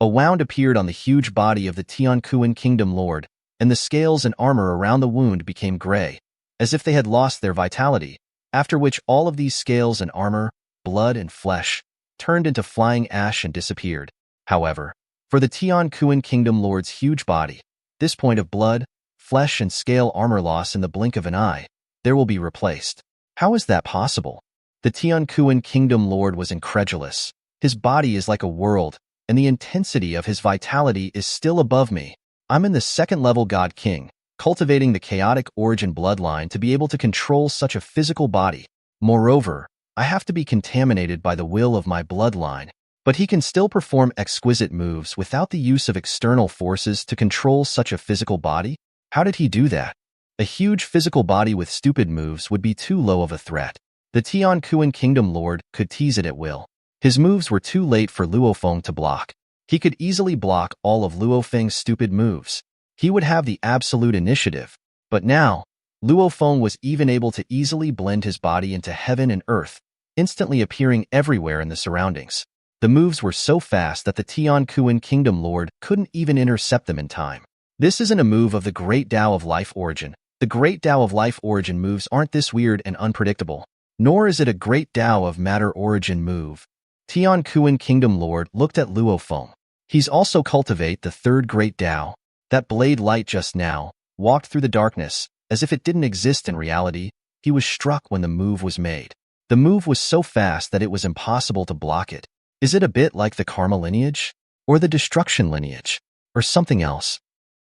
A wound appeared on the huge body of the Tianquan Kingdom Lord, and the scales and armor around the wound became gray, as if they had lost their vitality, after which all of these scales and armor, blood and flesh, turned into flying ash and disappeared. However, for the Tianquan Kingdom Lord's huge body, this point of blood, flesh and scale armor loss in the blink of an eye, there will be replaced. How is that possible? The Tianquan Kingdom Lord was incredulous. His body is like a world, and the intensity of his vitality is still above me. I'm in the second-level God King, cultivating the chaotic origin bloodline to be able to control such a physical body. Moreover, I have to be contaminated by the will of my bloodline, but he can still perform exquisite moves without the use of external forces to control such a physical body? How did he do that? A huge physical body with stupid moves would be too low of a threat. The Tianquan Kingdom Lord could tease it at will. His moves were too late for Luo Feng to block. He could easily block all of Luo Feng's stupid moves. He would have the absolute initiative. But now, Luo Feng was even able to easily blend his body into heaven and earth, instantly appearing everywhere in the surroundings. The moves were so fast that the Tianquan Kingdom Lord couldn't even intercept them in time. This isn't a move of the Great Tao of Life Origin. The Great Tao of Life Origin moves aren't this weird and unpredictable. Nor is it a Great Tao of Matter Origin move. Tianquan Kingdom Lord looked at Luo Feng. He's also cultivate the third Great Tao. That blade light just now walked through the darkness, as if it didn't exist in reality. He was struck when the move was made. The move was so fast that it was impossible to block it. Is it a bit like the Karma lineage? Or the Destruction lineage? Or something else?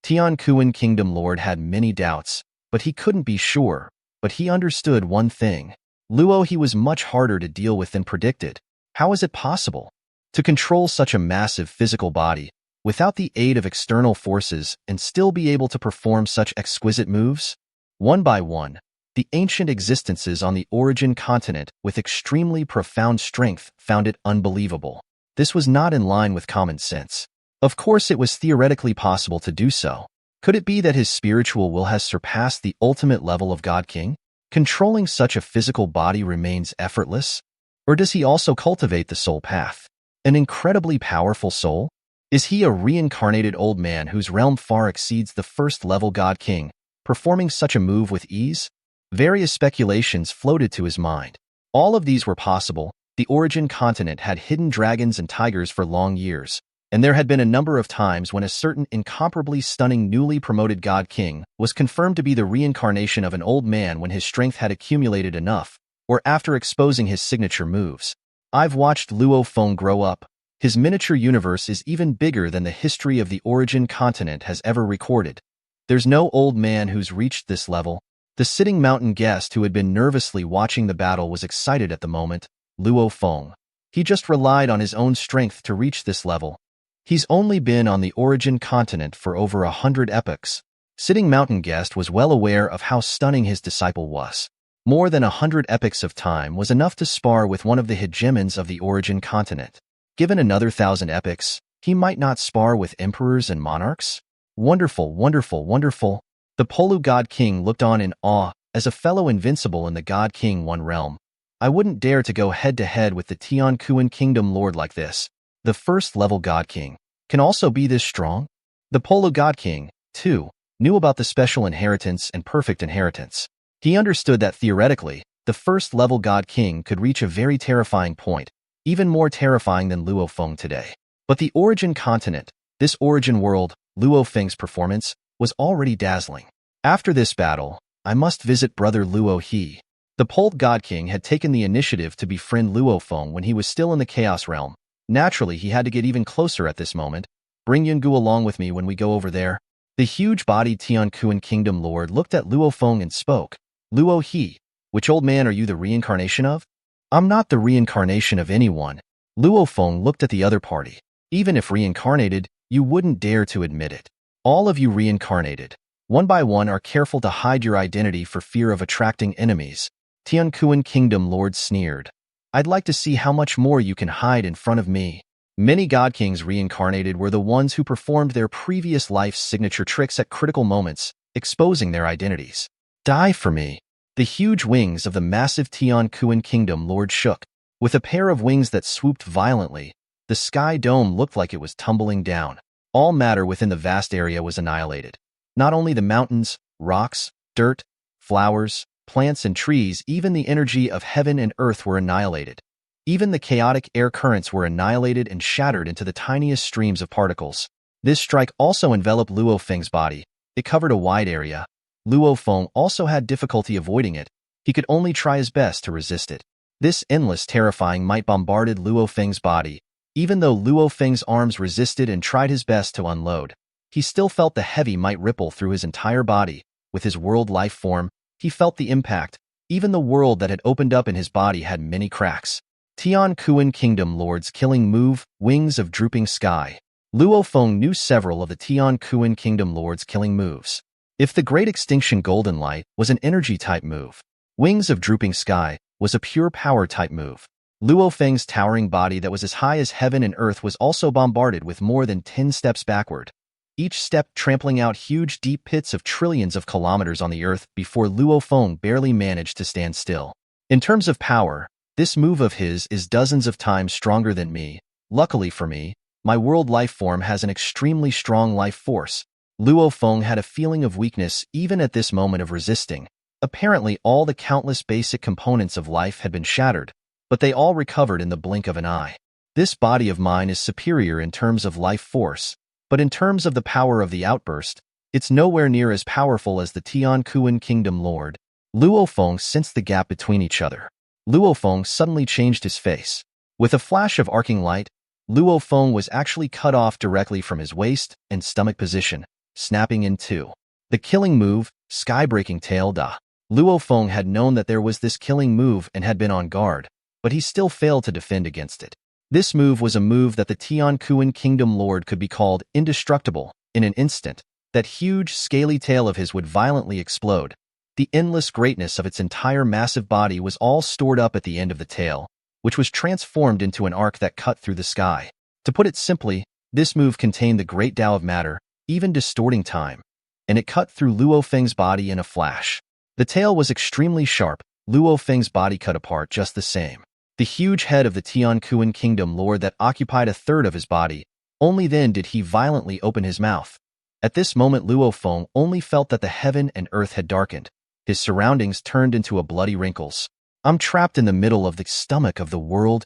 Tianquan Kingdom Lord had many doubts, but he couldn't be sure. But he understood one thing. Luo he was much harder to deal with than predicted. How is it possible to control such a massive physical body without the aid of external forces and still be able to perform such exquisite moves? One by one, the ancient existences on the origin continent with extremely profound strength found it unbelievable. This was not in line with common sense. Of course, it was theoretically possible to do so. Could it be that his spiritual will has surpassed the ultimate level of God King? Controlling such a physical body remains effortless? Or does he also cultivate the soul path? An incredibly powerful soul? Is he a reincarnated old man whose realm far exceeds the first-level God King, performing such a move with ease? Various speculations floated to his mind. All of these were possible. The origin continent had hidden dragons and tigers for long years, and there had been a number of times when a certain incomparably stunning newly promoted God King was confirmed to be the reincarnation of an old man when his strength had accumulated enough, or after exposing his signature moves. I've watched Luo Feng grow up. His miniature universe is even bigger than the history of the origin continent has ever recorded. There's no old man who's reached this level. The sitting mountain guest who had been nervously watching the battle was excited at the moment. Luo Feng. He just relied on his own strength to reach this level. He's only been on the origin continent for over 100 epochs. Sitting mountain guest was well aware of how stunning his disciple was. More than 100 epochs of time was enough to spar with one of the hegemons of the origin continent. Given another 1,000 epochs, he might not spar with emperors and monarchs? Wonderful, wonderful, wonderful. The Polu God King looked on in awe as a fellow invincible in the God King One realm. I wouldn't dare to go head-to-head with the Tianquan Kingdom Lord like this. The first-level God King can also be this strong? The Polu God King, too, knew about the special inheritance and perfect inheritance. He understood that theoretically, the first-level God King could reach a very terrifying point, even more terrifying than Luo Feng today. But the origin continent, this origin world, Luo Feng's performance, was already dazzling. After this battle, I must visit Brother Luo He. The Pole God King had taken the initiative to befriend Luo Feng when he was still in the Chaos Realm. Naturally, he had to get even closer at this moment. Bring Yungu along with me when we go over there. The huge-bodied Tianquan Kingdom Lord looked at Luo Feng and spoke. Luo He, which old man are you the reincarnation of? I'm not the reincarnation of anyone. Luo Feng looked at the other party. Even if reincarnated, you wouldn't dare to admit it. All of you reincarnated, one by one, are careful to hide your identity for fear of attracting enemies. Tianquan Kingdom Lord sneered. I'd like to see how much more you can hide in front of me. Many God Kings reincarnated were the ones who performed their previous life's signature tricks at critical moments, exposing their identities. Die for me. The huge wings of the massive Tianquan Kingdom Lord shook. With a pair of wings that swooped violently, The sky dome looked like it was tumbling down. All matter within the vast area was annihilated. Not only the mountains, rocks, dirt, flowers, plants and trees, even the energy of heaven and earth were annihilated. Even the chaotic air currents were annihilated and shattered into the tiniest streams of particles. This strike also enveloped Luo Feng's body. It covered a wide area. Luo Feng also had difficulty avoiding it. He could only try his best to resist it. This endless terrifying might bombarded Luo Feng's body. Even though Luo Feng's arms resisted and tried his best to unload, he still felt the heavy might ripple through his entire body. With his world life form, he felt the impact. Even the world that had opened up in his body had many cracks. Tian Kuan Kingdom Lord's killing move, Wings of Drooping Sky. Luo Feng knew several of the Tian Kuan Kingdom Lord's killing moves. If the Great Extinction Golden Light was an energy-type move, Wings of Drooping Sky was a pure power-type move. Luo Feng's towering body that was as high as heaven and earth was also bombarded with more than 10 steps backward, each step trampling out huge deep pits of trillions of kilometers on the earth before Luo Feng barely managed to stand still. In terms of power, this move of his is dozens of times stronger than me. Luckily for me, my world life form has an extremely strong life force. Luo Feng had a feeling of weakness even at this moment of resisting. Apparently all the countless basic components of life had been shattered, but they all recovered in the blink of an eye. This body of mine is superior in terms of life force, but in terms of the power of the outburst, it's nowhere near as powerful as the Tian Kuan Kingdom Lord. Luo Feng sensed the gap between each other. Luo Feng suddenly changed his face. With a flash of arcing light, Luo Feng was actually cut off directly from his waist and stomach position, snapping in two. The killing move, Sky-Breaking Tail Da. Luo Feng had known that there was this killing move and had been on guard, but he still failed to defend against it. This move was a move that the Tian Kuan Kingdom Lord could be called indestructible. In an instant, that huge, scaly tail of his would violently explode. The endless greatness of its entire massive body was all stored up at the end of the tail, which was transformed into an arc that cut through the sky. To put it simply, this move contained the great Tao of matter, even distorting time, and it cut through Luo Feng's body in a flash. The tail was extremely sharp. Luo Feng's body cut apart just the same. The huge head of the Tian Kuan Kingdom Lord that occupied a third of his body. Only then did he violently open his mouth. At this moment Luo Feng only felt that the heaven and earth had darkened. His surroundings turned into a bloody wrinkles. I'm trapped in the middle of the stomach of the world.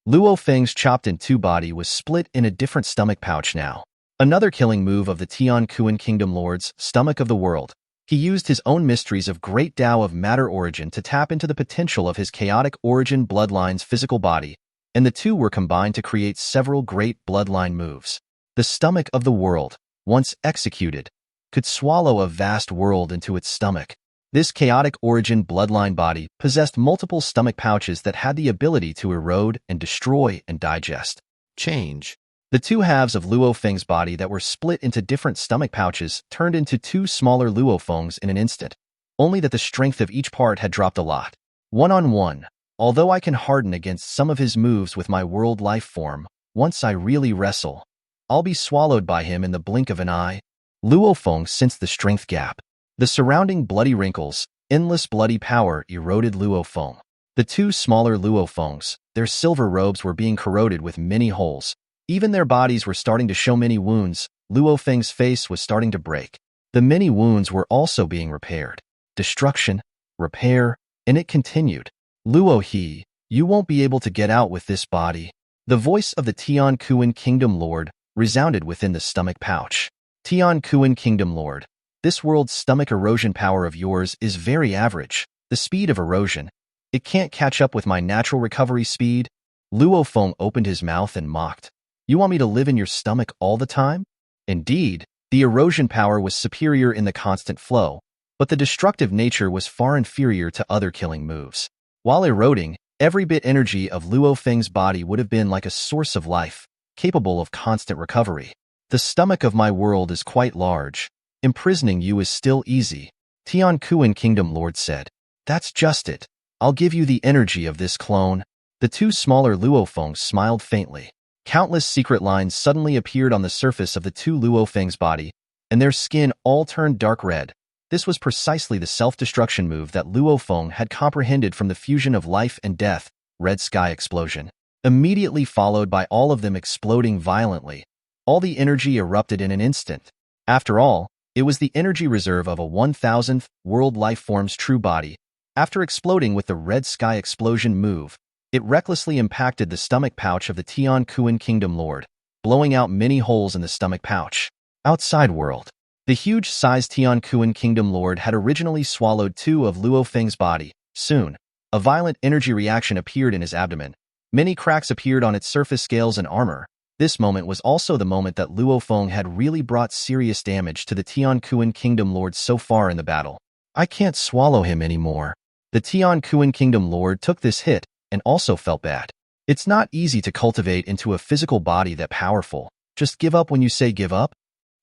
Luo Feng's chopped-in-two body was split in a different stomach pouch now. Another killing move of the Tian Kuan Kingdom Lord's stomach of the world. He used his own mysteries of great Tao of matter origin to tap into the potential of his chaotic origin bloodline's physical body, and the two were combined to create several great bloodline moves. The stomach of the world, once executed, could swallow a vast world into its stomach. This chaotic origin bloodline body possessed multiple stomach pouches that had the ability to erode and destroy and digest. Change. The two halves of Luo Feng's body that were split into different stomach pouches turned into two smaller Luo Fengs in an instant, only that the strength of each part had dropped a lot. One-on-one, although I can harden against some of his moves with my world life form, once I really wrestle, I'll be swallowed by him in the blink of an eye. Luo Feng sensed the strength gap. The surrounding bloody wrinkles, endless bloody power eroded Luo Feng. The two smaller Luo Fengs, their silver robes were being corroded with many holes. Even their bodies were starting to show many wounds. Luo Feng's face was starting to break. The many wounds were also being repaired. Destruction, repair, and it continued. Luo He, you won't be able to get out with this body. The voice of the Tian Kuan Kingdom Lord resounded within the stomach pouch. Tian Kuan Kingdom Lord, this world's stomach erosion power of yours is very average. The speed of erosion, it can't catch up with my natural recovery speed. Luo Feng opened his mouth and mocked. You want me to live in your stomach all the time? Indeed, the erosion power was superior in the constant flow, but the destructive nature was far inferior to other killing moves. While eroding, every bit energy of Luo Feng's body would have been like a source of life, capable of constant recovery. The stomach of my world is quite large. Imprisoning you is still easy, Tian Kuan Kingdom Lord said. That's just it. I'll give you the energy of this clone. The two smaller Luo Fengs smiled faintly. Countless secret lines suddenly appeared on the surface of the two Luo Feng's body, and their skin all turned dark red. This was precisely the self-destruction move that Luo Feng had comprehended from the fusion of life and death, red sky explosion. immediately followed by all of them exploding violently. All the energy erupted in an instant. After all, it was the energy reserve of a 1,000th world life form's true body. After exploding with the red sky explosion move, it recklessly impacted the stomach pouch of the Tian Kuan Kingdom Lord, blowing out many holes in the stomach pouch. Outside world. The huge-sized Tian Kuan Kingdom Lord had originally swallowed 2 of Luo Feng's body. Soon, a violent energy reaction appeared in his abdomen. Many cracks appeared on its surface scales and armor. This moment was also the moment that Luo Feng had really brought serious damage to the Tian Kuan Kingdom Lord so far in the battle. I can't swallow him anymore. The Tian Kuan Kingdom Lord took this hit and also felt bad. It's not easy to cultivate into a physical body that powerful. Just give up when you say give up?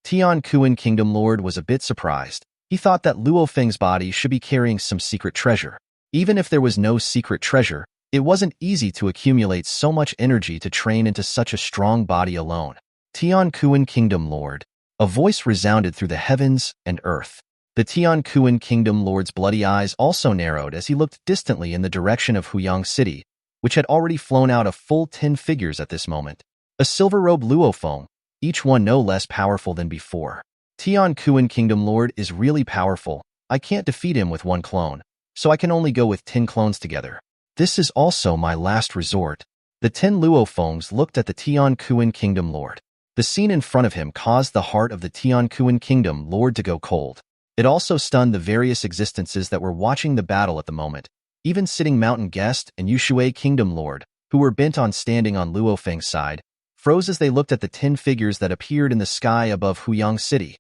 Tian Kuan Kingdom Lord was a bit surprised. He thought that Luo Feng's body should be carrying some secret treasure. Even if there was no secret treasure, it wasn't easy to accumulate so much energy to train into such a strong body alone. Tian Kuan Kingdom Lord. A voice resounded through the heavens and earth. The Tian Kuan Kingdom Lord's bloody eyes also narrowed as he looked distantly in the direction of Huyang City, which had already flown out a full 10 figures at this moment. A silver-robed Luo Feng, each one no less powerful than before. Tian Kuan Kingdom Lord is really powerful. I can't defeat him with 1 clone, so I can only go with 10 clones together. This is also my last resort. The 10 Luo Fengs looked at the Tian Kuan Kingdom Lord. The scene in front of him caused the heart of the Tian Kuan Kingdom Lord to go cold. It also stunned the various existences that were watching the battle at the moment. Even Sitting Mountain Guest and Yushui Kingdom Lord, who were bent on standing on Luo Feng's side, froze as they looked at the 10 figures that appeared in the sky above Huyang City.